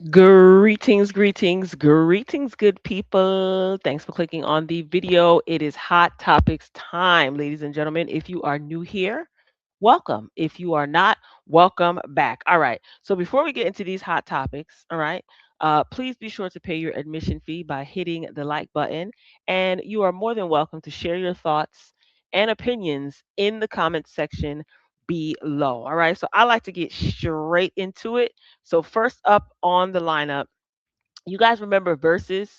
Greetings, good people. Thanks for clicking on the video. It is Hot Topics time, ladies and gentlemen. If you are new here, welcome. If you are not, welcome back. All right. So before we get into these hot topics, all right, please be sure to pay your admission fee by hitting the like button. And you are more than welcome to share your thoughts and opinions in the comment section below. All right. So I like to get straight into it. So first up on the lineup, you guys remember Verzuz,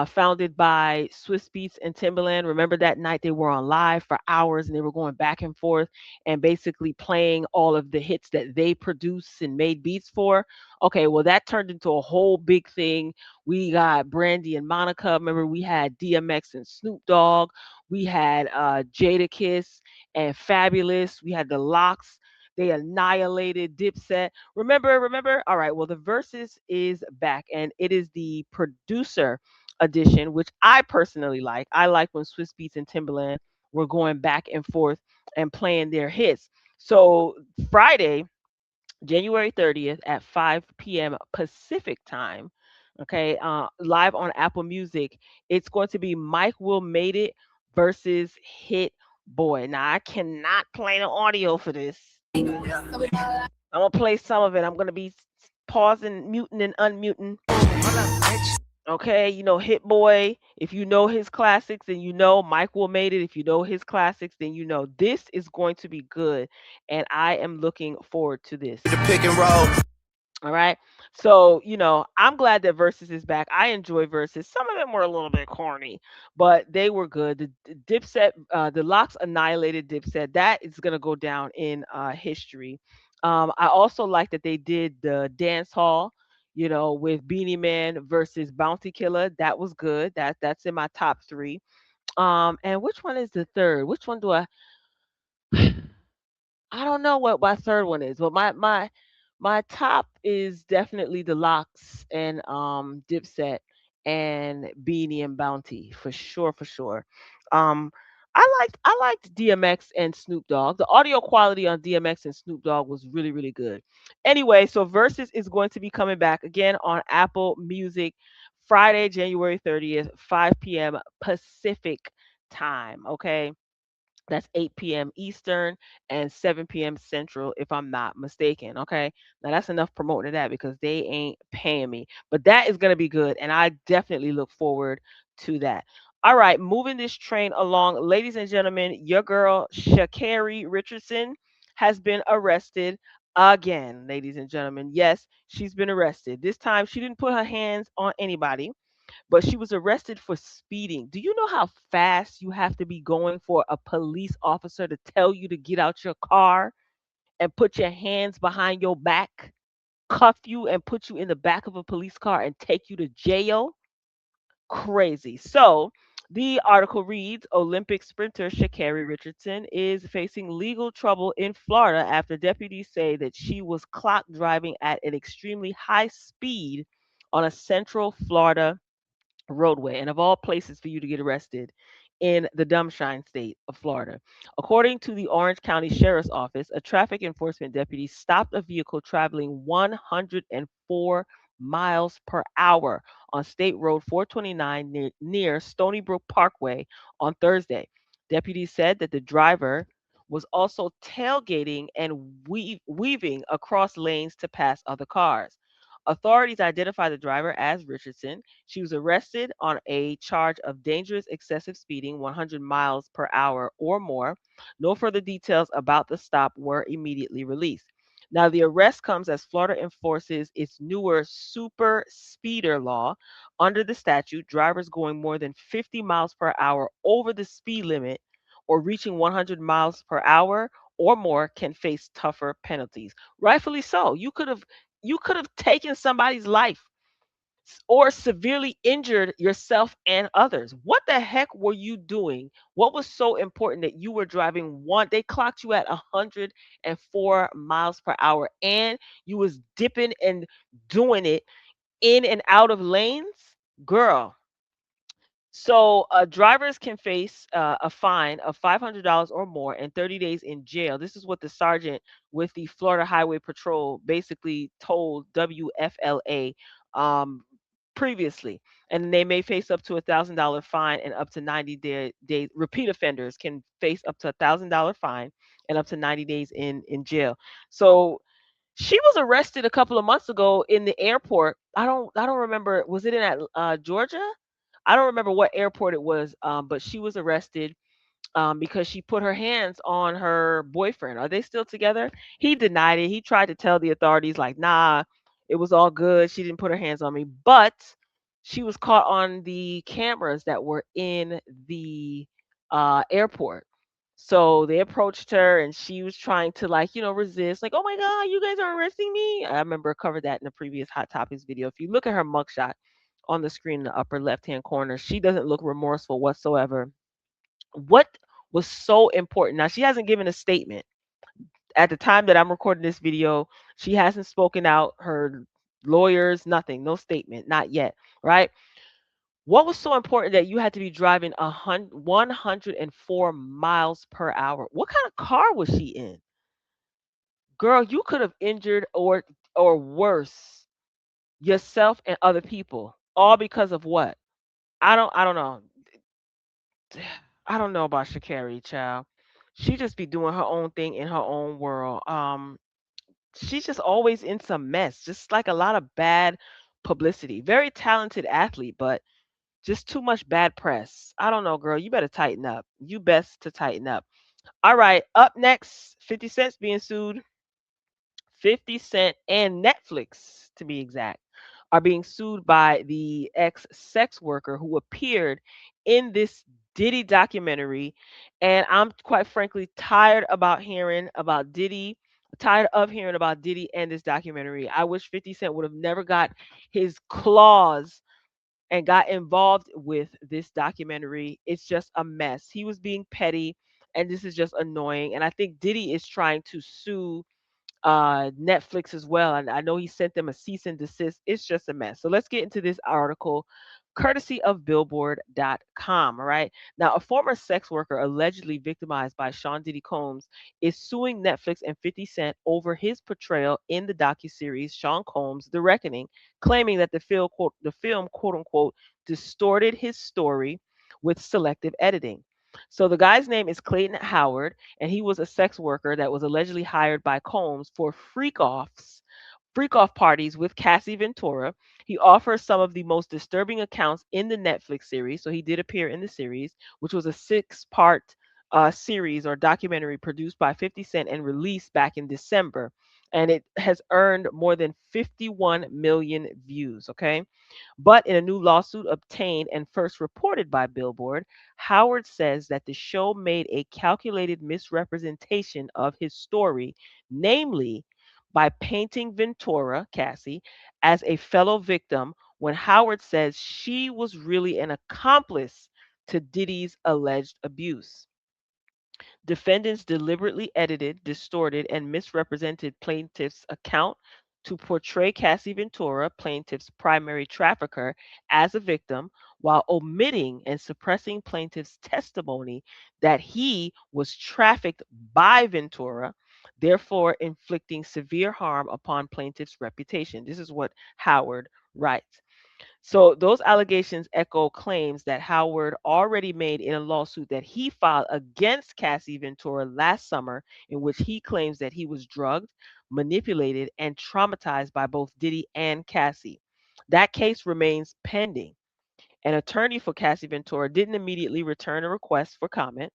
founded by Swiss Beats and Timberland? Remember that night they were on live for hours and they were going back and forth and basically playing all of the hits that they produced and made beats for? Okay, well, that turned into a whole big thing. We got Brandy and Monica. Remember, we had DMX and Snoop Dogg. We had Jada Kiss and Fabulous. We had the Locks. They annihilated Dipset. Remember? All right. Well, the Versus is back, and it is the producer edition, which I personally like. I like when Swiss Beats and Timberland were going back and forth and playing their hits. So Friday, January 30th at 5 p.m. Pacific time. Okay, live on Apple Music. It's going to be Mike Will Made It versus Hit Boy. Now I cannot play the audio for this. I'm gonna play some of it. I'm gonna be pausing, muting, and unmuting. Okay, Hit Boy. If you know his classics, then you know Mike Will Made It. If you know his classics, then you know this is going to be good, and I am looking forward to this. The pick and roll. All right. So, I'm glad that Versus is back. I enjoy Versus. Some of them were a little bit corny, but they were good. The Dipset, the Locks annihilated Dipset. That is going to go down in history. I also like that they did the dance hall, with Beanie Man versus Bounty Killer. That was good. That's in my top three. And which one is the third? Which one do I don't know what my third one is, but my top is definitely the Locks and Dipset and Beanie and Bounty for sure, for sure. Um I liked DMX and Snoop Dogg. The audio quality on DMX and Snoop Dogg was really, really good. Anyway, so Versus is going to be coming back again on Apple Music Friday, January 30th, 5 p.m. Pacific time. Okay. That's 8 p.m. Eastern and 7 p.m. Central, if I'm not mistaken. Okay. Now that's enough promoting that because they ain't paying me. But that is going to be good. And I definitely look forward to that. All right. Moving this train along. Ladies and gentlemen, your girl, Sha'Carri Richardson, has been arrested again. Ladies and gentlemen. Yes, she's been arrested. This time she didn't put her hands on anybody, but she was arrested for speeding. Do you know how fast you have to be going for a police officer to tell you to get out your car and put your hands behind your back, cuff you, and put you in the back of a police car and take you to jail? Crazy. So, the article reads Olympic sprinter Sha'Carri Richardson is facing legal trouble in Florida after deputies say that she was clocked driving at an extremely high speed on a central Florida roadway, and of all places for you to get arrested in the Dumbshine state of Florida. According to the Orange County Sheriff's Office, a traffic enforcement deputy stopped a vehicle traveling 104 miles per hour on State Road 429 near Stony Brook Parkway on Thursday. Deputies said that the driver was also tailgating and weaving across lanes to pass other cars. Authorities identified the driver as Richardson. She was arrested on a charge of dangerous excessive speeding, 100 miles per hour or more. No further details about the stop were immediately released. Now, the arrest comes as Florida enforces its newer super speeder law. Under the statute, drivers going more than 50 miles per hour over the speed limit or reaching 100 miles per hour or more can face tougher penalties. Rightfully so. You could have taken somebody's life or severely injured yourself and others. What the heck were you doing? What was so important that you were driving one? They clocked you at 104 miles per hour and you was dipping and doing it in and out of lanes? Girl, So, drivers can face a fine of $500 or more and 30 days in jail. This is what the sergeant with the Florida Highway Patrol basically told WFLA um, previously. And they may face up to $1,000 fine and up to 90 days. Repeat offenders can face up to $1,000 fine and up to 90 days in jail. So she was arrested a couple of months ago in the airport. I don't remember. Was it in Georgia? I don't remember what airport it was, but she was arrested because she put her hands on her boyfriend. Are they still together? He denied it. He tried to tell the authorities, like, nah, it was all good. She didn't put her hands on me. But she was caught on the cameras that were in the airport. So they approached her and she was trying to, like, resist, like, oh my God, you guys are arresting me. I remember I covered that in the previous Hot Topics video. If you look at her mugshot on the screen in the upper left hand corner, she doesn't look remorseful whatsoever. What was so important? Now, she hasn't given a statement. At the time that I'm recording this video, she hasn't spoken out. Her lawyers, nothing, no statement, not yet, right? What was so important that you had to be driving 104 miles per hour? What kind of car was she in? Girl, you could have injured or worse yourself and other people, all because of what? I don't know. I don't know about Sha'Carri, child. She just be doing her own thing in her own world. She's just always in some mess, just like a lot of bad publicity. Very talented athlete, but just too much bad press. I don't know, girl. You better tighten up. You best to tighten up. All right, up next, 50 Cent's being sued. 50 Cent and Netflix, to be exact, are being sued by the ex sex worker who appeared in this Diddy documentary. And I'm quite frankly tired about hearing about Diddy, tired of hearing about Diddy and this documentary. I wish 50 Cent would have never got his claws and got involved with this documentary. It's just a mess. He was being petty, and this is just annoying. And I think Diddy is trying to sue Netflix as well. And I know he sent them a cease and desist. It's just a mess. So let's get into this article, courtesy of Billboard.com. All right. Now, a former sex worker allegedly victimized by Sean Diddy Combs is suing Netflix and 50 Cent over his portrayal in the docuseries Sean Combs: The Reckoning, claiming that the film, quote unquote, distorted his story with selective editing. So the guy's name is Clayton Howard, and he was a sex worker that was allegedly hired by Combs for freak off parties with Cassie Ventura. He offers some of the most disturbing accounts in the Netflix series. So he did appear in the series, which was a six-part series or documentary produced by 50 Cent and released back in December. And it has earned more than 51 million views. Okay. But in a new lawsuit obtained and first reported by Billboard, Howard says that the show made a calculated misrepresentation of his story, namely by painting Ventura, Cassie, as a fellow victim when Howard says she was really an accomplice to Diddy's alleged abuse. Defendants deliberately edited, distorted, and misrepresented plaintiff's account to portray Cassie Ventura, plaintiff's primary trafficker, as a victim, while omitting and suppressing plaintiff's testimony that he was trafficked by Ventura, therefore inflicting severe harm upon plaintiff's reputation. This is what Howard writes. So those allegations echo claims that Howard already made in a lawsuit that he filed against Cassie Ventura last summer, in which he claims that he was drugged, manipulated, and traumatized by both Diddy and Cassie. That case remains pending. An attorney for Cassie Ventura didn't immediately return a request for comment.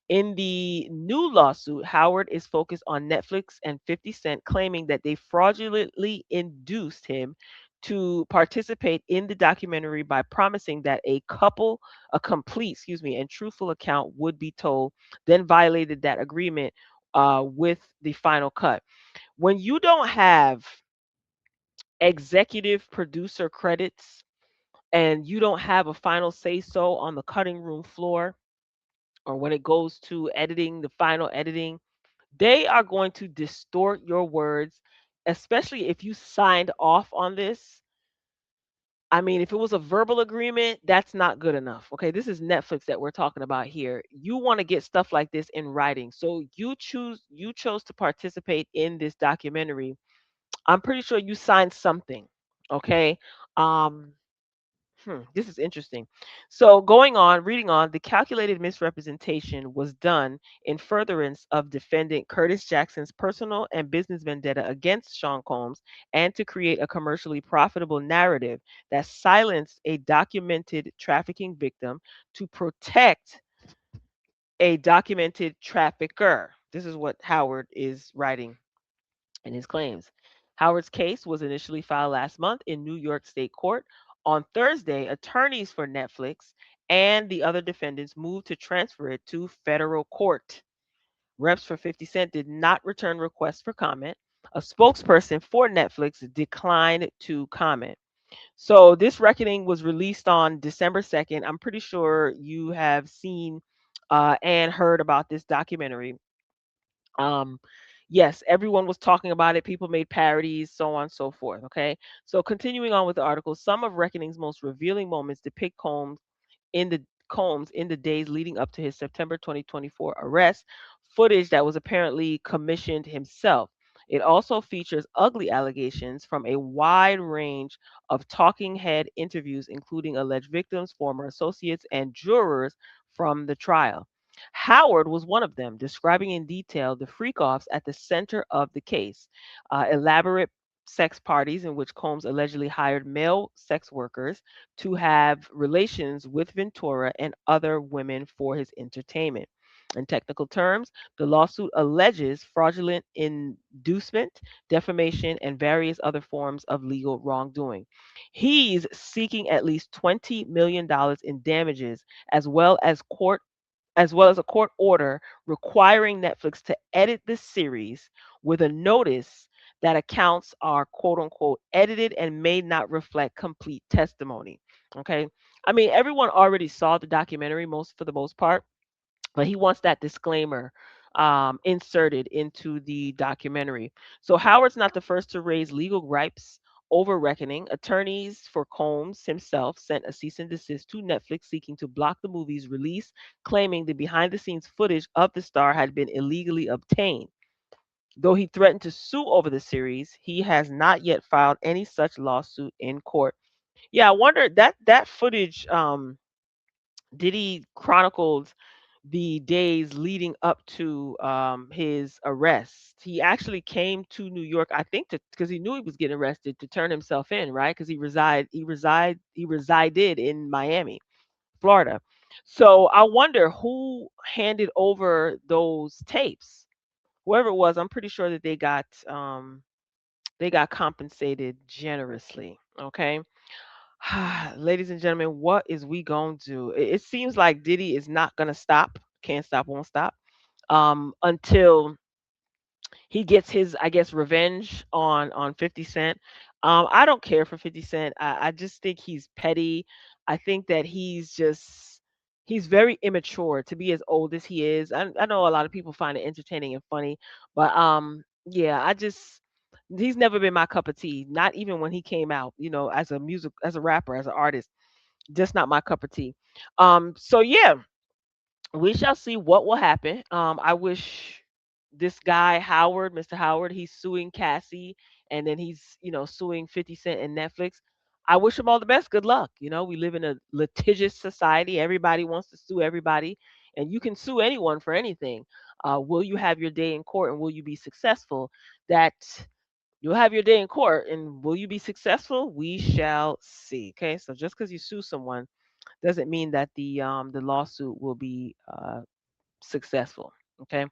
In the new lawsuit, Howard is focused on Netflix and 50 Cent, claiming that they fraudulently induced him to participate in the documentary by promising that a complete, and truthful account would be told, then violated that agreement with the final cut. When you don't have executive producer credits and you don't have a final say so on the cutting room floor, or when it goes to editing, the final editing, they are going to distort your words, especially if you signed off on this. I mean, if it was a verbal agreement, that's not good enough. Okay, this is Netflix that we're talking about here. You want to get stuff like this in writing. So you chose to participate in this documentary. I'm pretty sure you signed something. Okay? Um this is interesting. So, going on, reading on, the calculated misrepresentation was done in furtherance of defendant Curtis Jackson's personal and business vendetta against Sean Combs and to create a commercially profitable narrative that silenced a documented trafficking victim to protect a documented trafficker. This is what Howard is writing in his claims. Howard's case was initially filed last month in New York State Court. On Thursday, attorneys for Netflix and the other defendants moved to transfer it to federal court. Reps for 50 Cent did not return requests for comment. A spokesperson for Netflix declined to comment. So this reckoning was released on December 2nd. I'm pretty sure you have seen and heard about this documentary. um yes, everyone was talking about it, people made parodies, so on and so forth. Okay, so continuing on with the article, some of reckoning's most revealing moments depict Combs in the days leading up to his September 2024 arrest, footage that was apparently commissioned himself. It also features ugly allegations from a wide range of talking head interviews, including alleged victims, former associates, and jurors from the trial. Howard was one of them, describing in detail the freak offs at the center of the case, elaborate sex parties in which Combs allegedly hired male sex workers to have relations with Ventura and other women for his entertainment. In technical terms, the lawsuit alleges fraudulent inducement, defamation, and various other forms of legal wrongdoing. He's seeking at least $20 million in damages, as well as a court order requiring Netflix to edit the series with a notice that accounts are quote unquote edited and may not reflect complete testimony. Okay. I mean, everyone already saw the documentary most for the most part, but he wants that disclaimer inserted into the documentary. So Howard's not the first to raise legal gripes over reckoning. Attorneys for Combs himself sent a cease and desist to Netflix seeking to block the movie's release, claiming the behind the scenes footage of the star had been illegally obtained. Though he threatened to sue over the series, he has not yet filed any such lawsuit in court. Yeah, I wonder that footage Diddy chronicled the days leading up to his arrest. He actually came to New York, I think, to because he knew he was getting arrested to turn himself in, right? Because he resided in Miami, Florida. So I wonder who handed over those tapes. Whoever it was, I'm pretty sure that they got compensated generously. Okay. Ladies and gentlemen, what is we gonna do? It seems like Diddy is not gonna stop. Can't stop, won't stop. Until he gets his, I guess, revenge on 50 Cent. I don't care for 50 Cent. I just think he's petty. I think that he's very immature to be as old as he is. I know a lot of people find it entertaining and funny, but yeah, he's never been my cup of tea. Not even when he came out, as a rapper, as an artist, just not my cup of tea. So yeah, we shall see what will happen. I wish this guy Howard, Mr. Howard, he's suing Cassie, and then he's suing 50 Cent and Netflix. I wish him all the best. Good luck. We live in a litigious society. Everybody wants to sue everybody, and you can sue anyone for anything. Will you have your day in court, and will you be successful? That You'll have your day in court, and will you be successful? We shall see. Okay, so just because you sue someone doesn't mean that the lawsuit will be successful. Okay.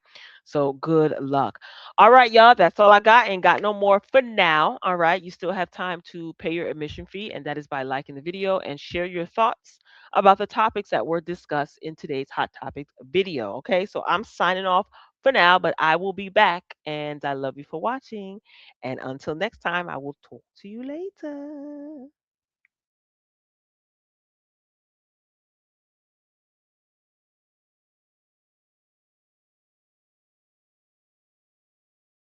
So good luck. All right, y'all. That's all I got. Ain't got no more for now. All right. You still have time to pay your admission fee, and that is by liking the video and share your thoughts about the topics that were discussed in today's Hot Topics video. Okay. So I'm signing off for now, but I will be back, and I love you for watching. And until next time, I will talk to you later.